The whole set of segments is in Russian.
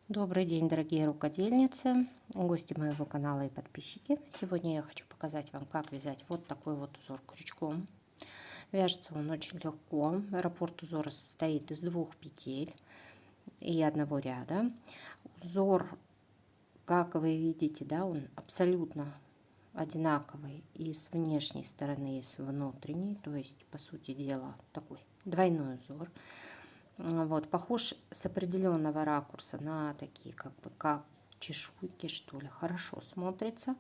Добрый день, дорогие рукодельницы, гости моего канала и подписчики. Сегодня я хочу показать вам, как вязать вот такой вот узор крючком. Вяжется он очень легко. Раппорт узора состоит из 2 петель и одного ряда. Узор, как вы видите, да, он абсолютно одинаковый и с внешней стороны, и с внутренней. То есть, по сути дела, такой двойной узор. Вот, похож с определенного ракурса на такие, как чешуйки, что ли, хорошо смотрится.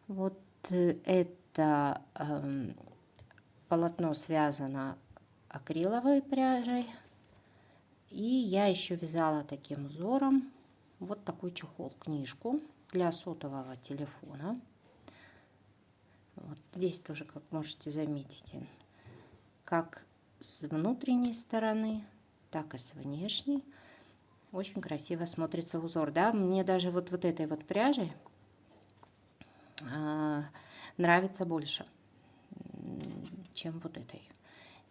Вот это полотно связано акриловой пряжей. И я еще вязала таким узором вот такой чехол, книжку для сотового телефона. Вот здесь тоже, как можете заметить, как с внутренней стороны, так и с внешней. Очень красиво смотрится узор, да. Мне даже вот этой вот пряжей нравится больше, чем вот этой.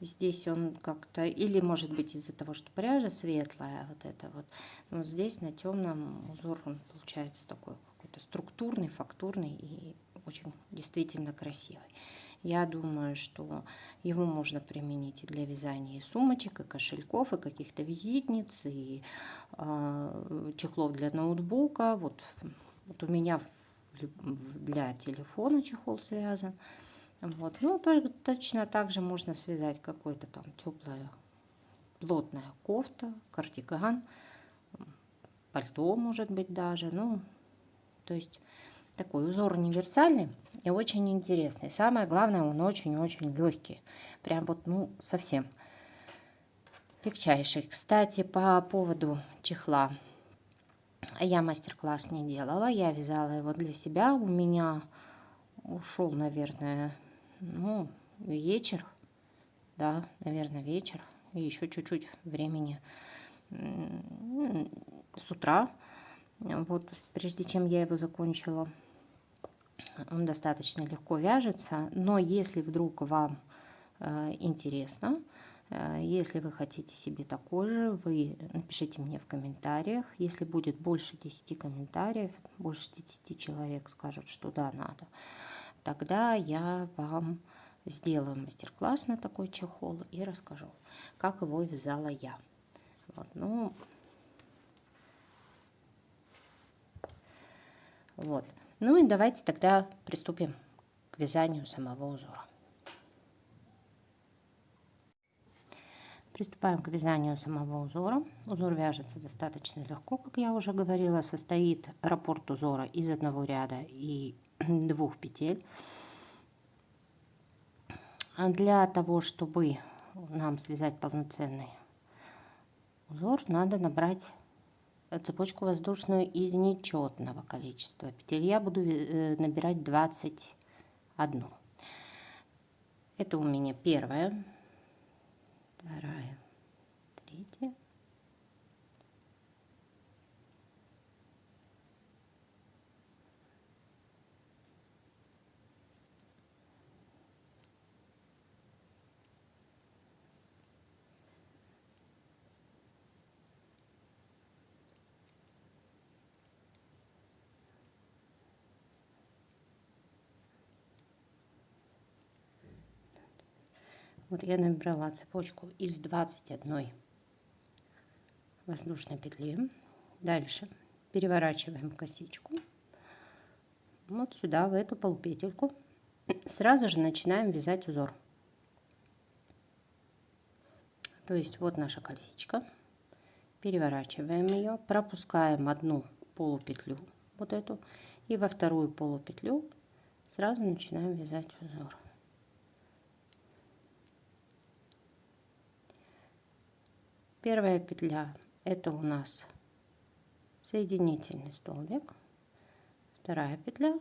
Здесь он как-то, или может быть из-за того, что пряжа светлая, вот это вот, но здесь на темном узор он получается такой какой-то структурный, фактурный и очень действительно красивый. Я думаю, что его можно применить и для вязания и сумочек, и кошельков, и каких-то визитниц, и чехлов для ноутбука. Вот у меня для телефона чехол связан. Вот. Ну, точно так же можно связать какой-то там теплая, плотная кофта, кардиган, пальто, может быть, даже. Ну, то есть такой узор универсальный и очень интересный. Самое главное, он очень-очень легкий. Прям вот, ну, совсем легчайший. Кстати, по поводу чехла. Я мастер-класс не делала, я вязала его для себя. У меня ушел, наверное, ну, вечер, да, наверное, вечер. И еще чуть-чуть времени с утра. Вот, прежде чем я его закончила. Он достаточно легко вяжется, но если вдруг вам интересно, если вы хотите себе такой же, вы напишите мне в комментариях. Если будет больше 10 комментариев, больше 10 человек скажут, что да, надо, тогда я вам сделаю мастер-класс на такой чехол и расскажу, как его вязала я. Вот, ну, вот. Ну и давайте тогда приступим к вязанию самого узора. Приступаем к вязанию самого узора. Узор вяжется достаточно легко, как я уже говорила. Состоит раппорт узора из одного ряда и 2 петель. Для того, чтобы нам связать полноценный узор, надо набрать цепочку воздушную из нечетного количества петель. Я буду набирать 21. Это у меня первая, вторая, третья. Вот я набрала цепочку из 21 воздушной петли. Дальше переворачиваем косичку вот сюда, в эту полупетельку. Сразу же начинаем вязать узор. То есть вот наша косичка. Переворачиваем ее, пропускаем одну полупетлю, вот эту, и во вторую полупетлю сразу начинаем вязать узор. Первая петля — это у нас соединительный столбик. Вторая петля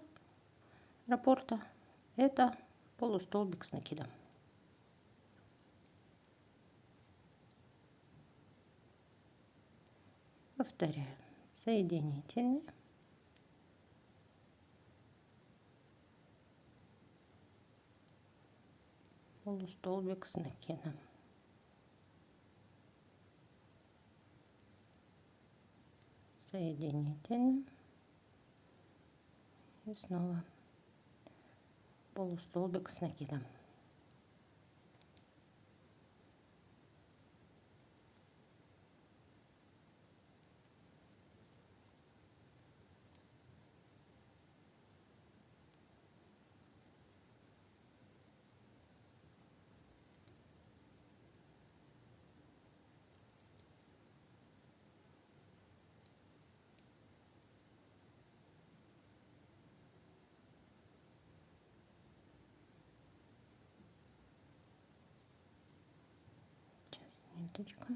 раппорта — это полустолбик с накидом. Повторяем. Соединительный. Полустолбик с накидом. соединительным и снова полустолбик с накидом. Сейчас ниточка.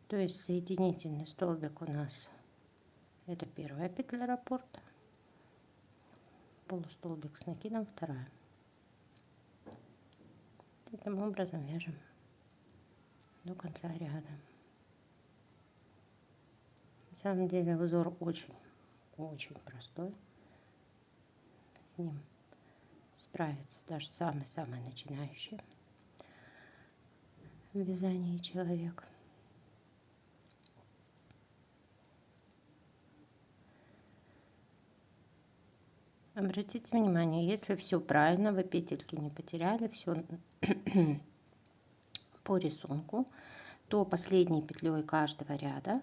То есть соединительный столбик у нас это первая петля раппорта, полустолбик с накидом вторая. Таким образом вяжем до конца ряда. На самом деле узор очень простой. С ним справится даже самый начинающий в вязании человек. Обратите внимание, если все правильно, вы петельки не потеряли, все по рисунку, то последней петлей каждого ряда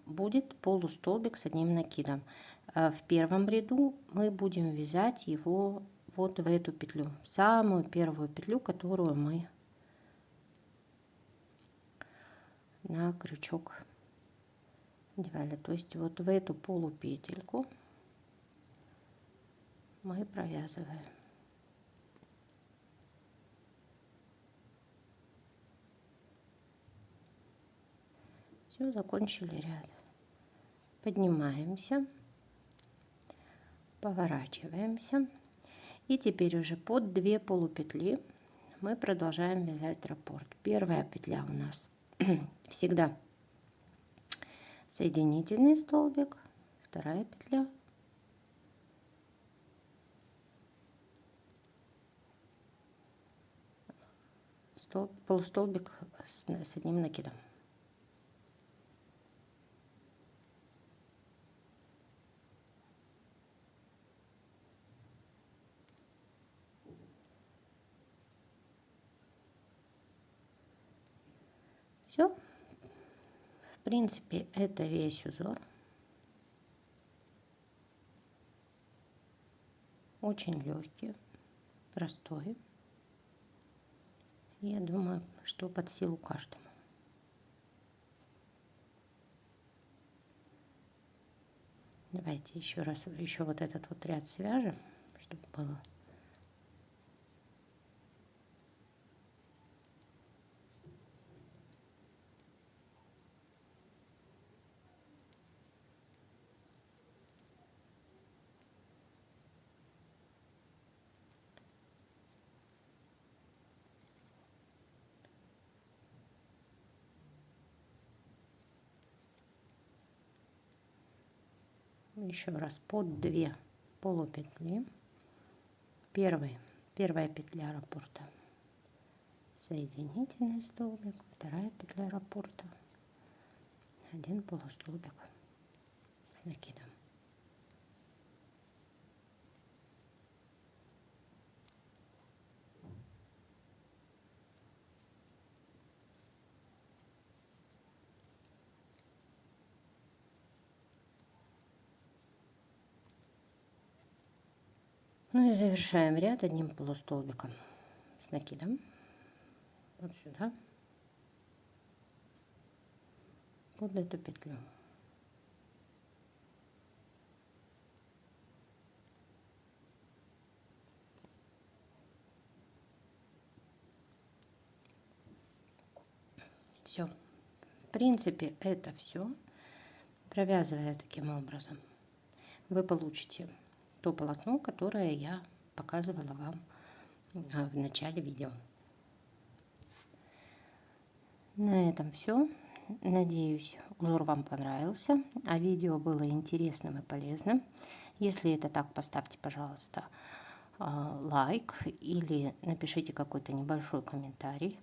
будет полустолбик с одним накидом. В первом ряду мы будем вязать его вот в эту петлю, самую первую петлю, которую мы на крючок девали. То есть вот в эту полупетельку мы провязываем. Все, закончили ряд. Поднимаемся, поворачиваемся. И теперь уже под 2 полупетли мы продолжаем вязать раппорт. Первая петля у нас всегда соединительный столбик, вторая петля полустолбик с одним накидом. Все. В принципе, это весь узор. Очень легкий, простой. Я думаю, что под силу каждому. Давайте еще раз, еще вот этот вот ряд свяжем, чтобы было. Еще раз под 2 полупетли. Первая петля раппорта, соединительный столбик, вторая петля раппорта, 1 полустолбик с накидом. Ну и завершаем ряд 1 полустолбиком с накидом вот сюда, под эту петлю. Все. В принципе, это все. Провязывая таким образом, вы получите то полотно, которое я показывала вам в начале видео. На этом все. Надеюсь, узор вам понравился, а видео было интересным и полезным. Если это так, поставьте, пожалуйста, лайк или напишите какой-то небольшой комментарий.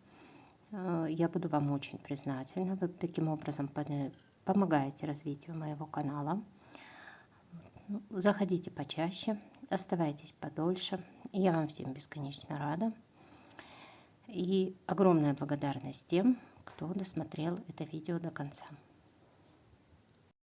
Я буду вам очень признательна. Вы таким образом помогаете развитию моего канала. Заходите почаще, оставайтесь подольше. Я вам всем бесконечно рада. И огромная благодарность тем, кто досмотрел это видео до конца.